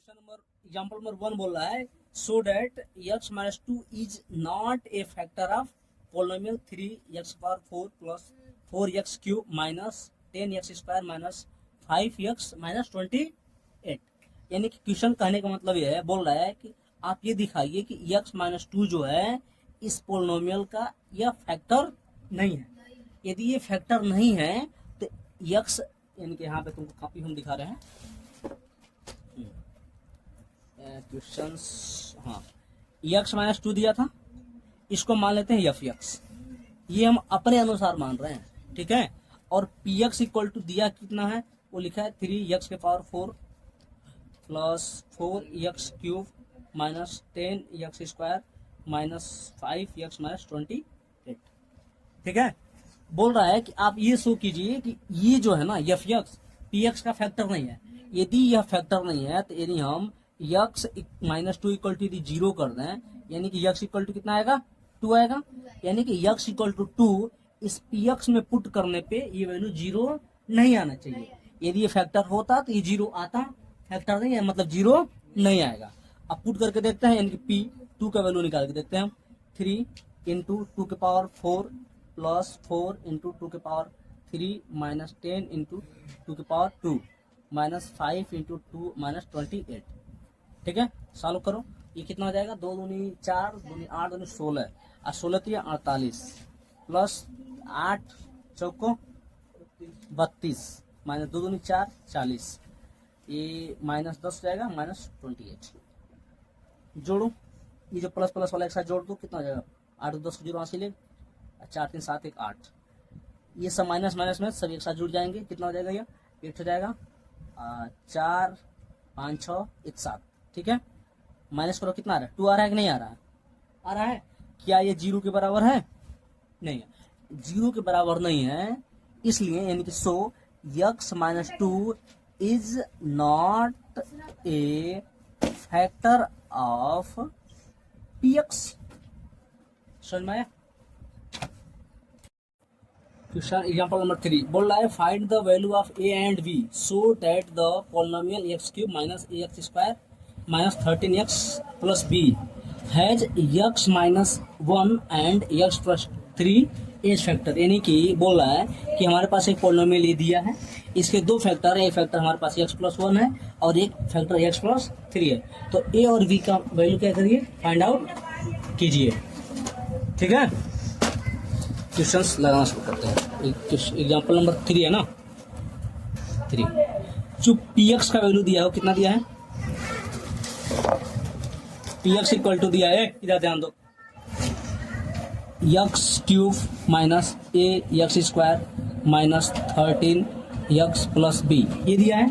Example number 1 बोल रहा है so that x minus two is not a factor of polynomial 3x power 4 plus 4x cube minus 10x square minus 5x minus 28। यानी कि question कहने का मतलब यह है, बोल रहा है कि आप ये दिखाइए कि x माइनस टू जो है इस पोलिनोमियल का यह फैक्टर नहीं है। यदि ये फैक्टर नहीं है तो x, यानी कि यहाँ पे तुमको कॉपी हम दिखा रहे हैं क्वेश्चंस। हाँ, x माइनस टू दिया था, इसको मान लेते हैं एफ एक्स, ये हम अपने अनुसार मान रहे हैं, ठीक है। और पी एक्स इक्वल टू दिया कितना है, वो लिखा है 3x के power 4 plus 4x cube minus 10x square minus 5x minus 28, ठीक है। बोल रहा है कि आप ये शो कीजिए कि ये जो है ना एफ एक्स पी एक्स का फैक्टर नहीं है। यदि यह फैक्टर नहीं है तो यदि हम x minus two equal to यदि जीरो कर दें, यानी कि x इक्वल टू कितना आएगा, 2 आएगा। यानी कि x इक्वल टू 2 इस पी एक्स में पुट करने पे ये वैल्यू जीरो नहीं आना चाहिए। यदि ये फैक्टर होता तो ये जीरो आता, फैक्टर नहीं है मतलब जीरो नहीं आएगा। अब पुट करके देखते हैं, यानी कि पी टू का वैल्यू निकाल के देखते हैं हम। 3 इंटू टू के पावर 4 प्लस 4 इंटू टू के पावर 3 माइनस 10 इंटू टू के पावर 2 माइनस 5 इंटू 2 माइनस 28, ठीक है। सॉल्व करो, ये कितना हो जाएगा, 2 दूनी 4 दूनी 8 दूनी 16 और 16 48 प्लस 8 चौको 32 माइनस 2 दूनी 4 40, ये माइनस 10 हो जाएगा माइनस 28। जोड़ो, ये जो प्लस प्लस वाला एक साथ जोड़ दो, कितना हो जाएगा 8 10 0 80 ले 4 3 7 1 8, ये सब माइनस माइनस में सब एक साथ जुड़ जाएंगे, कितना हो जाएगा, ये 8 हो जाएगा 4 5 6 1 7, ठीक है। माइनस करो, कितना आ रहा है, 2 आ रहा है कि नहीं आ रहा है, आ रहा है। क्या ये 0 के बराबर है, नहीं है, 0 के बराबर नहीं है, इसलिए यानी कि सो x minus two is not a factor of P x. समझ में आया। क्वेश्चन एग्जांपल नंबर 3 बोल रहा है find the value of a and b so that the polynomial x cube minus ax square minus 13x plus b has x minus 1 and x plus 3 age factor. यानी कि बोल रहा है कि हमारे पास एक पोलिनोमियल ये दिया है, इसके दो फैक्टर है, एक फैक्टर हमारे पास x प्लस 1 है और एक फैक्टर x प्लस 3 है। तो a और b का वैल्यू क्या करिए, फाइंड आउट कीजिए, ठीक है। क्वेश्चंस लगाना शुरू करते हैं। एग्जांपल नंबर 3 है ना, 3 जो पी एक्स का वैल्यू दिया हो, कितना दिया है, पी एक्स इक्वल टू दिया है, इधर ध्यान दो, X cube minus A X square minus 13 plus B, ये दिया है।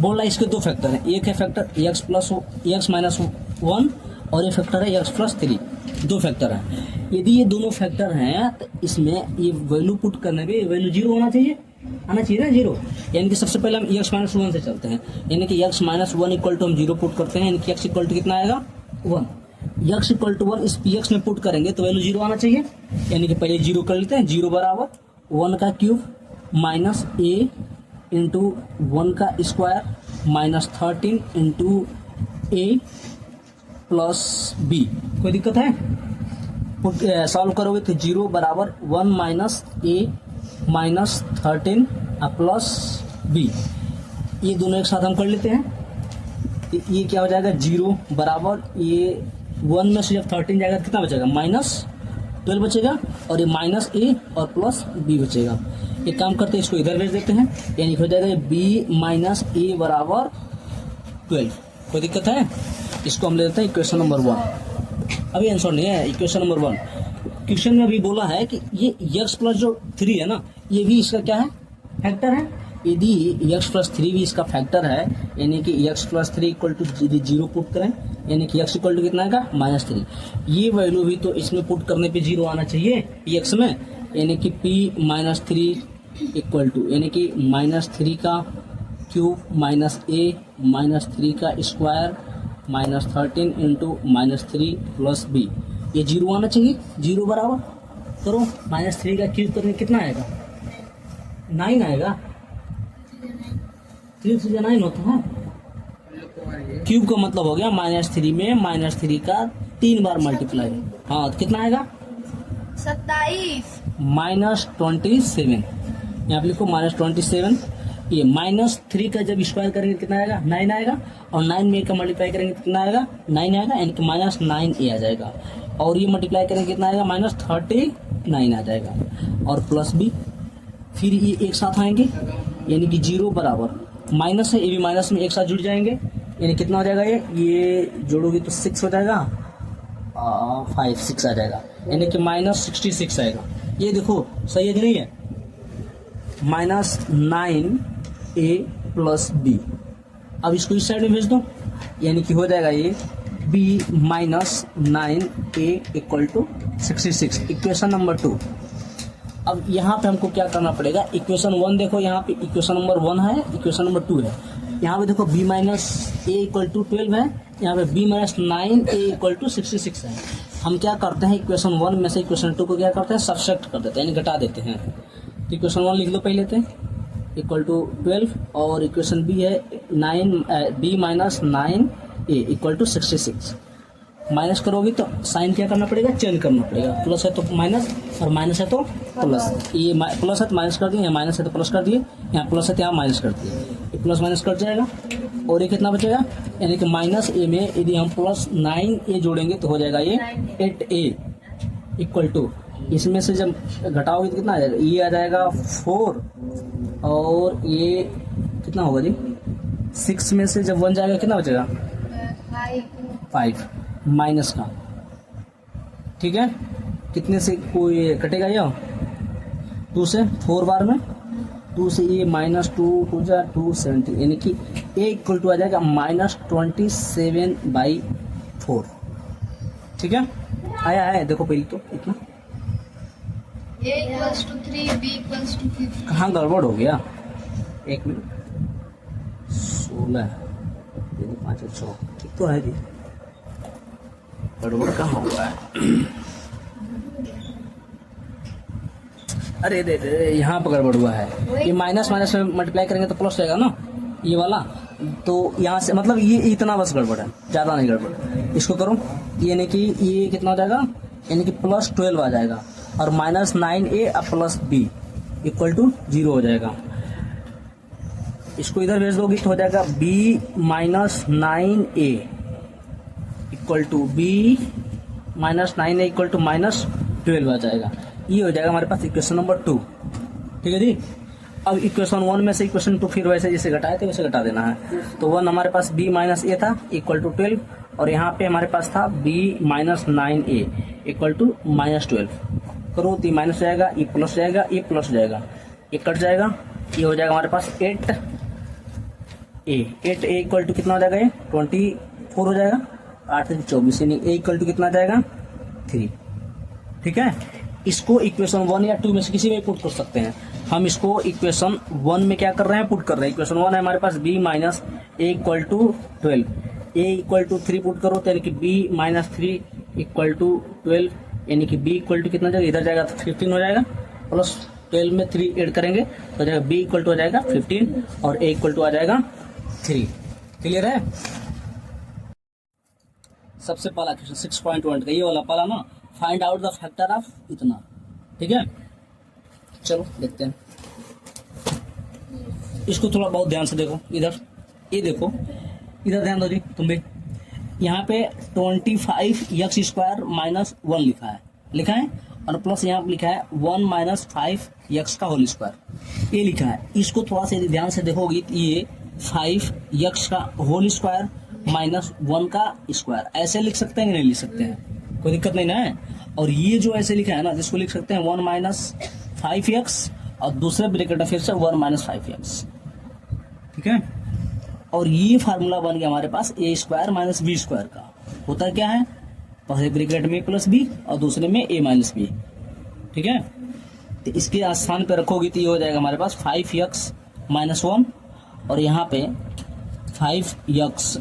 बोल रहा है इसके दो फैक्टर हैं, एक है factor x plus x minus 1 और एक फैक्टर है एक्स प्लस 3, दो फैक्टर हैं। यदि ये दोनों फैक्टर हैं तो इसमें ये वैल्यू पुट करने पे वैल्यू जीरो आना चाहिए ना, जीरो। यानी कि सबसे पहले हम एक्स माइनस 1 से चलते हैं, यानी कि एक्स माइनस 1 इक्वल टू हम जीरो पुट करते हैं, यानी कि एक्स इक्वल टू कितना आएगा 1। एक्स इक्वल टू 1 इस पी एक्स में पुट करेंगे तो वैल्यू जीरो आना चाहिए, यानी कि पहले जीरो कर लेते हैं। 0 बराबर 1 का क्यूब माइनस ए इंटू 1 का स्क्वायर माइनस 13 इंटू ए प्लस बी। कोई दिक्कत है, सॉल्व करोगे तो 0 बराबर 1 माइनस ए माइनस 13 प्लस बी, ये दोनों एक साथ हम कर लेते हैं। तो ये क्या हो जाएगा, 0 बराबर ये 1 में से जब 13 जाएगा कितना बचेगा, माइनस 12 बचेगा, और ये माइनस ए और प्लस बी बचेगा। एक काम करते हैं, इसको इधर भेज देते हैं, यानी हो जाएगा बी माइनस ए बराबर 12। कोई दिक्कत है, इसको हम ले लेते हैं इक्वेशन नंबर 1। अभी आंसर नहीं है, इक्वेशन नंबर 1 क्वेश्चन में अभी बोला है कि ये x प्लस जो 3 है ना, ये भी इसका क्या है, फैक्टर है। यदि x प्लस 3 भी इसका फैक्टर है, यानी कि x plus 3 equal to 0 put करें, यानी कि x इक्वल टू कितना आएगा -3, ये वैल्यू भी तो इसमें पुट करने पे 0 आना चाहिए px में, यानी कि p माइनस 3 इक्वल टू, यानी कि -3 का क्यूब माइनस a माइनस 3 का square minus 13 into -3 plus b, ये 0 आना चाहिए। 0 बराबर करो -3 का क्यूब करने कितना आएगा, 9 आएगा। 3 से 9 होता है, क्यूब का मतलब हो गया -3 में -3 का 3 बार मल्टीप्लाई। हाँ, तो कितना आएगा? 27। -27। यहाँ पे लिखो -27। ये -3 का जब स्क्वायर करेंगे कितना आएगा? 9 आएगा। और 9 में का मल्टीप्लाई करेंगे तो कितना आएगा? 9 आएगा, यानी कि -9a आ जाएगा। और ये मल्टीप्लाई करेंगे कितना आएगा? -39 आ जाएगा। और प्लस b, फिर ये एक साथ आएंगे, यानी कि 0 बराबर माइनस है, ये भी माइनस में एक साथ जुड़ जाएंगे, यानी कितना हो जाएगा? ये जोड़ोगे तो 6 हो जाएगा, 6 आ जाएगा, यानी कि -66 आएगा। ये देखो सही है कि नहीं है? -9a plus b। अब इसको इस साइड में भेज दो, यानी कि हो जाएगा ये b -9a = 66, इक्वेशन नंबर 2। अब यहाँ पे हमको क्या करना पड़ेगा? इक्वेशन 1 देखो, यहाँ पे इक्वेशन नंबर 1 है, इक्वेशन नंबर 2 है। यहाँ पे देखो b - a = 12 है, यहाँ पे b - 9a = 66 है। हम क्या करते हैं, इक्वेशन 1 में से इक्वेशन 2 को क्या करते हैं? सब्ट्रैक्ट कर देते हैं, यानी घटा देते हैं। तो इक्वेशन 1 लिख लो पहले थे, =12, और इक्वेशन b है b - 9a = 66। माइनस करोगे तो साइन क्या करना पड़ेगा? चेंज करना पड़ेगा। प्लस है तो माइनस, और माइनस है तो प्लस। ये प्लस है तो माइनस कर दिए, यहाँ माइनस है तो प्लस कर दिए, यहाँ प्लस है तो यहाँ माइनस कर दिए। ये प्लस माइनस कट जाएगा, और ये कितना बचेगा? यानी कि -a में यदि हम +9a जोड़ेंगे तो हो जाएगा ये 8a = इसमें से जब घटाओगे तो कितना आ जाएगा? ये आ जाएगा 4, और ये कितना होगा जी? 6 में से जब 1 जाएगा कितना बचेगा? 5 माइनस का, ठीक है। कितने से कोई कटेगा? ये 2 से 4 बार में, 2 से ये -2 2 जा 270, यानी कि a = आ जाएगा -27/4, ठीक है। आया है, देखो पहले तो इतना a = 3, b = 15। कहाँ गड़बड़ हो गया? 1 मिनट, 16 5 6 ठीक तो है जी, गड़बड़ कहाँ हुआ है? अरे यहाँ पर गड़बड़ हुआ है। ये माइनस माइनस में मल्टीप्लाई करेंगे तो प्लस जाएगा ना, ये वाला। तो यहाँ से मतलब ये इतना बस गड़बड़ है, ज़्यादा नहीं गड़बड़। इसको करो, यानी कि ये कितना हो जाएगा? यानी कि +12 आ जाएगा, और -9a प्लस b = 0 हो जाएगा। इसको इधर भेज दोगे तो हो जाएगा b - 9a = b - 9a = -12 आ जाएगा। ये हो जाएगा हमारे पास इक्वेशन नंबर 2, ठीक है जी। अब इक्वेशन 1 में से इक्वेशन 2 फिर वैसे जैसे घटाए थे वैसे घटा देना है। तो 1 हमारे पास b - a था = 12, और यहाँ पे हमारे पास था b - 9a = -12। करो तो माइनस जाएगा, ये प्लस जाएगा, ये प्लस जाएगा, ये कट जाएगा, ये हो जाएगा हमारे पास 8a = कितना हो जाएगा? ये 24 हो जाएगा, 8 से 24, यानी a = कितना आ जाएगा? 3, ठीक है। इसको इक्वेशन 1 या 2 में से किसी में पुट कर सकते हैं। हम इसको इक्वेशन 1 में क्या कर रहे हैं? पुट कर रहे हैं। इक्वेशन 1 है हमारे पास b - a = 12, a = 3 पुट करो, तो यानी कि b - 3 = 12, यानी कि b = कितना जाएगा? इधर जाएगा तो 15 हो जाएगा, प्लस 12 में 3 ऐड करेंगे तो जाएगा b = हो जाएगा 15, और a = आ जाएगा 3। क्लियर है? सबसे पहला क्वेश्चन 6.1 का ये वाला पहला ना, find out the factor of इतना, ठीक है। चलो देखते हैं, इसको थोड़ा बहुत ध्यान से देखो। इधर ये देखो, इधर ध्यान दो जी तुम भी। यहाँ पे 25x² - 1 लिखा है, और प्लस यहाँ पे लिखा है 1 - 5x का होल स्क्वायर, ये लिखा है। इसको थोड़ा सा ध्यान से देखोगी तो ये 5x का होल स्क्वायर -1 का स्क्वायर ऐसे लिख सकते हैं कि नहीं लिख सकते हैं? कोई दिक्कत नहीं ना है। और ये जो ऐसे लिखा है ना, जिसको लिख सकते हैं 1 - 5x, और दूसरे ब्रैकेट फिर से 1 - 5x, ठीक है। और ये फार्मूला बन गया हमारे पास a² - b² का। होता क्या है? पहले ब्रैकेट में +b और दूसरे में a - b, ठीक है। तो इसके स्थान पे रखोगी तो ये हो जाएगा हमारे पास 5x - 1, और यहाँ पे 5x,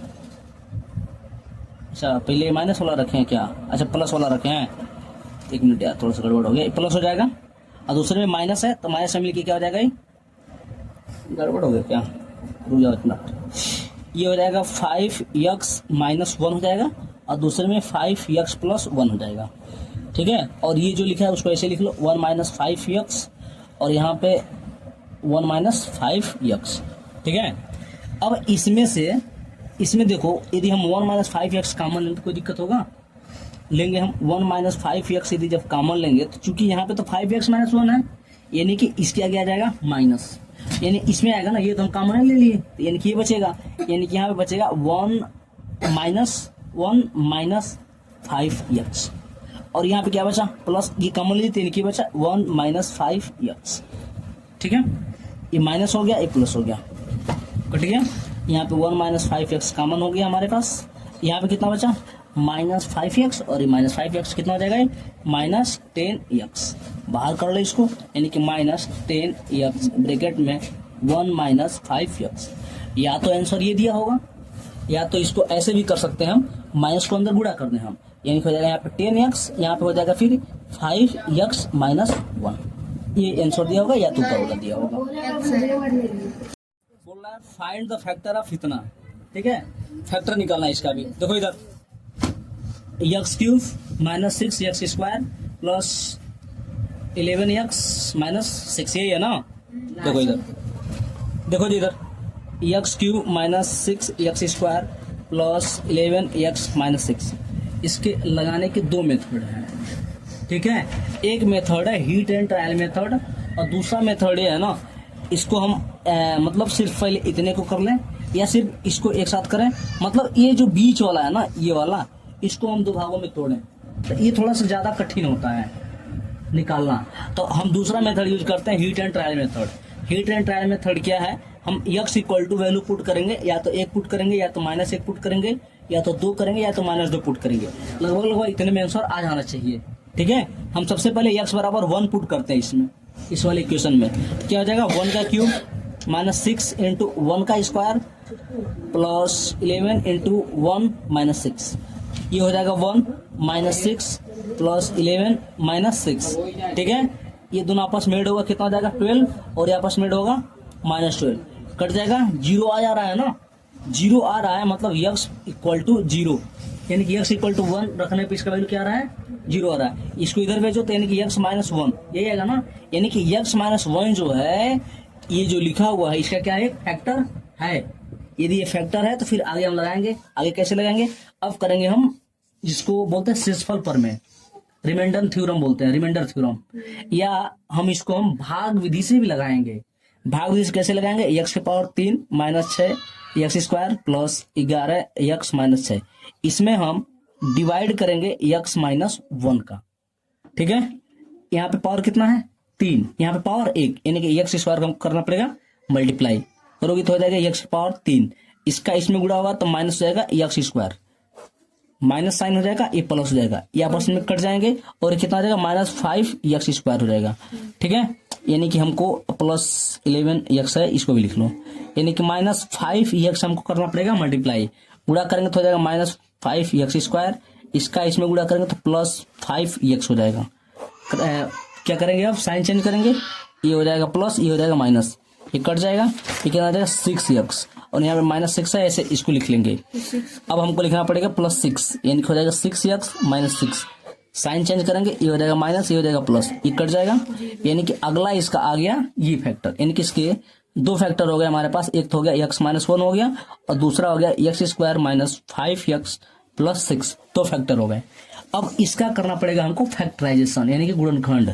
अच्छा पहले माइनस वाला रखे हैं क्या? अच्छा प्लस वाला रखे हैं, 1 मिनट यार थोड़ा सा गड़बड़ हो गया। प्लस हो जाएगा, और दूसरे में माइनस है तो माइनस में मिलकर क्या हो जाएगा? ये गड़बड़ हो गया क्या? रुक जाओ इतना। ये हो जाएगा 5x माइनस 1 हो जाएगा और दूसरे में 5x प्लस 1 हो जाएगा, ठीक है। और ये जो लिखा है उसको ऐसे लिख लो 1 माइनस 5x और यहाँ पे 1 माइनस 5x, ठीक है। अब इसमें देखो यदि हम 1 माइनस 5x कॉमन लेंगे तो कोई दिक्कत होगा? लेंगे हम 1 माइनस 5x यदि जब कॉमन लेंगे तो चूंकि यहाँ पे तो 5x माइनस 1 है, यानी कि इसके आगे आ जाएगा माइनस, यानी इसमें आएगा ना, ये तो हम कॉमन ले लिए तो यानी कि ये बचेगा, यानी कि यहाँ पे बचेगा 1 माइनस 5x और यहाँ पे क्या बचा प्लस, ये कॉमन लिए तो यानी कि बचा 1 माइनस 5x, ठीक है। ये माइनस हो गया, ये प्लस हो गया, कट गया। यहाँ पे 1 माइनस 5x कॉमन हो गया हमारे पास। यहाँ पे कितना बचा माइनस 5x और ये माइनस 5x कितना हो जाएगा माइनस 10x, बाहर कर लो इसको, यानी कि माइनस 10x ब्रैकेट में 1 माइनस 5x। या तो आंसर ये दिया होगा या तो इसको ऐसे भी कर सकते हैं हम, माइनस को अंदर गुणा कर दें हम, यानी हो जाएगा यहाँ पे 10x, यहाँ पे हो जाएगा फिर 5x माइनस 1। ये आंसर दिया होगा या तो ऊपर दिया होगा। बोल रहा है फाइंड द फैक्टर ऑफ इतना, ठीक है, फैक्टर निकालना है इसका भी। देखो इधर x cube minus 6x square plus 11x minus 6, यही है ना। देखो इधर, देखो जी इधर x cube minus 6x square plus 11x minus 6, इसके लगाने के दो मेथड हैं, ठीक है। एक मेथड है हीट एंड ट्रायल मेथड और दूसरा मेथड ये है ना, इसको हम मतलब सिर्फ पहले इतने को कर लें या सिर्फ इसको एक साथ करें, मतलब ये जो बीच वाला है ना, ये वाला, इसको हम दो भागों में तोड़ें तो ये थोड़ा सा ज्यादा कठिन होता है निकालना। तो हम दूसरा मेथड यूज करते हैं hit and trial method. Hit and trial method क्या है, हम x equal to value put करेंगे, या तो 1 पुट करेंगे या तो माइनस 1 पुट करेंगे या तो 2 करेंगे या तो माइनस 2 पुट करेंगे, लगभग इतने में आंसर आ जाना चाहिए, ठीक है। हम सबसे पहले x बराबर 1 पुट करते हैं इसमें, इस वाले इक्वेशन में, तो क्या हो जाएगा 1 का क्यूब माइनस 6 इंटू 1 का स्क्वायर प्लस 11 इंटू 1 माइनस 6, ये हो जाएगा 1 माइनस 6 प्लस 11 माइनस 6, ठीक है। ये दोनों आपस में ऐड होगा, कितना हो जाएगा 12 और ये आपस में ऐड होगा माइनस 12, कट जाएगा, 0 आ जा रहा है ना, 0 आ रहा है, मतलब x इक्वल टू 0, यानी कि x इक्वल टू 1 रखने पे इसका वैल्यू क्या आ रहा है 0 आ रहा है। इसको इधर भेजो तो यानी कि x माइनस 1 यही आएगा ना, यानी कि x माइनस 1 जो है ये जो लिखा हुआ है इसका क्या है फैक्टर है। यदि ये फैक्टर है तो फिर आगे हम लगाएंगे, आगे कैसे लगाएंगे अब करेंगे हम, जिसको बोलते हैं शेषफल प्रमेय, रिमाइंडर थ्योरम बोलते हैं, रिमाइंडर थ्योरम, या हम इसको हम भाग विधि से भी लगाएंगे। भाग विधि से कैसे लगाएंगे, x के power 3 minus 6 x square plus 11 x minus 6, इसमें हम डिवाइड करेंगे x माइनस 1 का, ठीक है। यहाँ पे पावर कितना है 3, यहाँ पे पावर 1, यानी कि x स्क्वायर करना पड़ेगा, मल्टीप्लाई करोगे तो हो जाएगा x पावर 3, इसका इसमें गुणा होगा तो माइनस हो जाएगा x स्क्वायर, माइनस साइन हो जाएगा, ये प्लस हो जाएगा, ये आपस में कट जाएंगे और ये कितना हो जाएगा माइनस 5x स्क्वायर हो जाएगा, ठीक है। यानी कि हमको प्लस 11x है, इसको भी लिख लो, यानी कि माइनस 5x हमको करना पड़ेगा मल्टीप्लाई, गुणा करेंगे तो हो जाएगा माइनस 5x स्क्वायर, इसका इसमें गुणा करेंगे तो प्लस 5x हो जाएगा। क्या करेंगे अब साइन चेंज करेंगे, ये हो जाएगा प्लस, ये हो जाएगा माइनस, ये कट जाएगा, ये कितना आ जाएगा 6x और यहाँ पे माइनस 6 है, ऐसे इसको लिख लेंगे। अब हमको लिखना पड़ेगा प्लस 6, यानी कि हो जाएगा 6x माइनस 6, साइन चेंज करेंगे, ये हो जाएगा माइनस, ये हो जाएगा प्लस, ये कट जाएगा, यानी कि अगला इसका आ गया ये फैक्टर, यानी कि इसके दो फैक्टर हो गए हमारे पास, एक तो हो गया x माइनस 1 हो गया और दूसरा हो गया x square minus 5x plus 6, दो फैक्टर हो गए। अब इसका करना पड़ेगा हमको फैक्टराइजेशन, यानी कि गुणनखंड।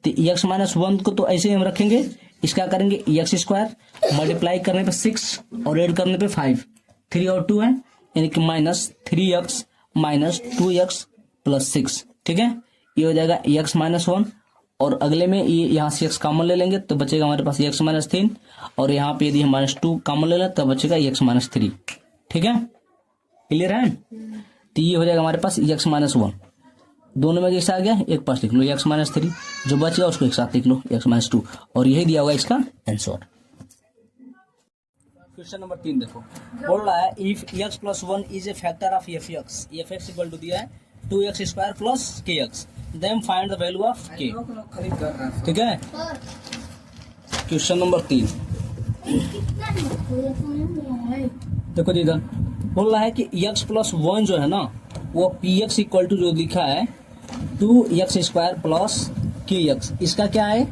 तो x माइनस 1 को तो ऐसे ही हम रखेंगे, इसका करेंगे x स्क्वायर मल्टीप्लाई करने पे 6 और ऐड करने पे 5, 3 और 2 है, यानी कि minus 3x minus 2x plus 6, ठीक है। ये हो जाएगा x माइनस 1 और अगले में ये यहाँ से x कॉमन ले लेंगे तो बचेगा हमारे पास x माइनस 3 और यहाँ पे यदि हम माइनस 2 कॉमन ले लें तो बचेगा x माइनस 3, ठीक है, क्लियर है। तो ये हो जाएगा हमारे पास x माइनस 1, दोनों में जैसा आ गया एक पास लिख लो x माइनस 3, जो बचेगा उसको एक साथ लिख लो x माइनस 2 और यही दिया होगा इसका आंसर। क्वेश्चन नंबर 3 देखो, बोल रहा है if x plus 1 is a factor of f(x) equal to दिया है 2x square plus kx, then find the value of k, ठीक है। क्वेश्चन नंबर 3, देखो इधर बोल रहा है कि x प्लस 1 जो है ना वो पी एक्स इक्वल टू जो लिखा है 2x² प्लस के एक्स, इसका क्या है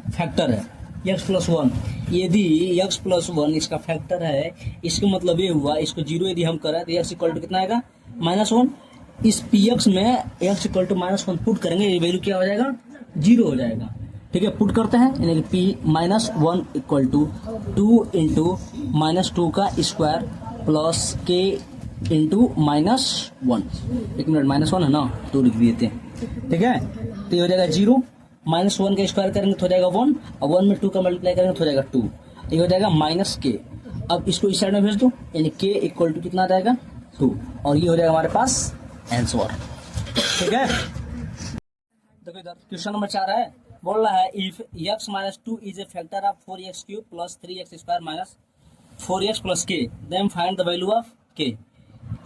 फैक्टर है x प्लस 1। यदि x प्लस 1 इसका फैक्टर है, इसका मतलब ये हुआ इसको जीरो यदि हम करें तो x इक्वल टू कितना आएगा -1। इस पी एक्स में x इक्वल टू -1 पुट करेंगे, ये वैल्यू क्या हो जाएगा जीरो हो जाएगा। ठीक है, पुट करते हैं यानी कि p-1 इक्वल टू 2 इंटू -2 का स्क्वायर प्लस k इंटू -1। एक मिनट, -1 है ना, 2 लिख दिए थे। ठीक है, तो ये हो जाएगा 0, -1 का स्क्वायर करेंगे तो हो जाएगा 1, और 1 में 2 का मल्टीप्लाई करेंगे तो हो जाएगा 2, ये हो जाएगा -k। अब इसको इस साइड में भेज दो, यानी k इक्वल टू कितना आ जाएगा 2, और ये हो जाएगा हमारे पास आंसर। ठीक है, देखो इधर क्वेश्चन नंबर 4 है, बोल रहा है if x minus 2 is a factor of 4x³ plus 3x² minus 4x plus k, then find the value of k।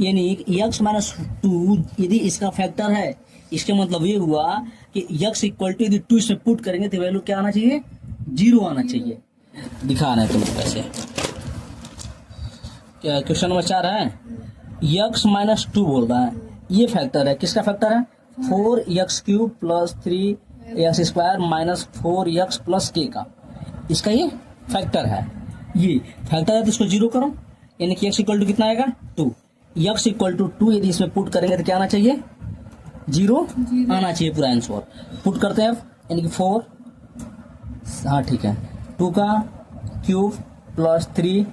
यानी x माइनस 2 यदि इसका फैक्टर है, इसके मतलब ये हुआ कि x इक्वल टू यदि 2 इसमें पुट करेंगे तो वैल्यू क्या आना चाहिए 0 आना चाहिए। दिखाना है तुमको कैसे। क्या क्वेश्चन नंबर 4 है, x माइनस 2 बोल रहा है, ये फैक्टर है, किसका फैक्टर है 4x³ plus 3x² minus 4x plus k का, इसका ये फैक्टर है। ये फैक्टर है तो इसको 0 करो, यानी कि x इक्वल टू कितना आएगा 2। x इक्वल टू 2 यदि इसमें पुट करेंगे तो क्या आना चाहिए 0 आना चाहिए पूरा आंसर। पुट करते हैं यानी कि 4, हाँ ठीक है, 2 का क्यूब प्लस 3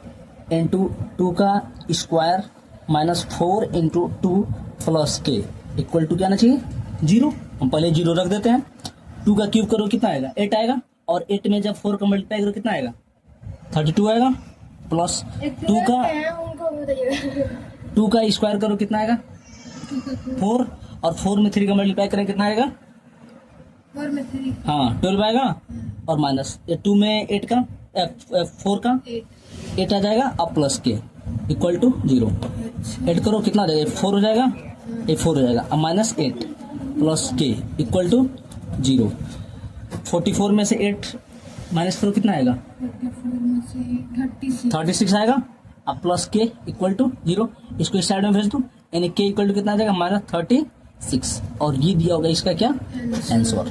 इंटू 2 का square minus 4 into 2 plus k equal to क्या आना चाहिए 0। हम पहले 0 रख देते हैं। 2 का क्यूब करो कितना आएगा 8 आएगा, और 8 में जब 4 का मल्टीप्लाई करो कितना आएगा 32 आएगा, प्लस 2 का स्क्वायर करो कितना आएगा 4, और 4 में 3 का मल्टीप्लाई करें कितना आएगा 4 में 3, हाँ 12 आएगा, और माइनस 2 में 8 का 4 का 8 आ जाएगा, अब प्लस के इक्वल टू 0। 8 करो कितना आ जाएगा 4 हो जाएगा, ये 4 हो जाएगा, अब माइनस 8 प्लस के इक्वल टू 0। 44 में से 8 माइनस करो कितना आएगा 36 आएगा, अब प्लस के इक्वल टू 0। इसको इस साइड में भेज दो, यानी के इक्वल टू कितना आ जाएगा -36, और ये दिया होगा इसका क्या आंसर।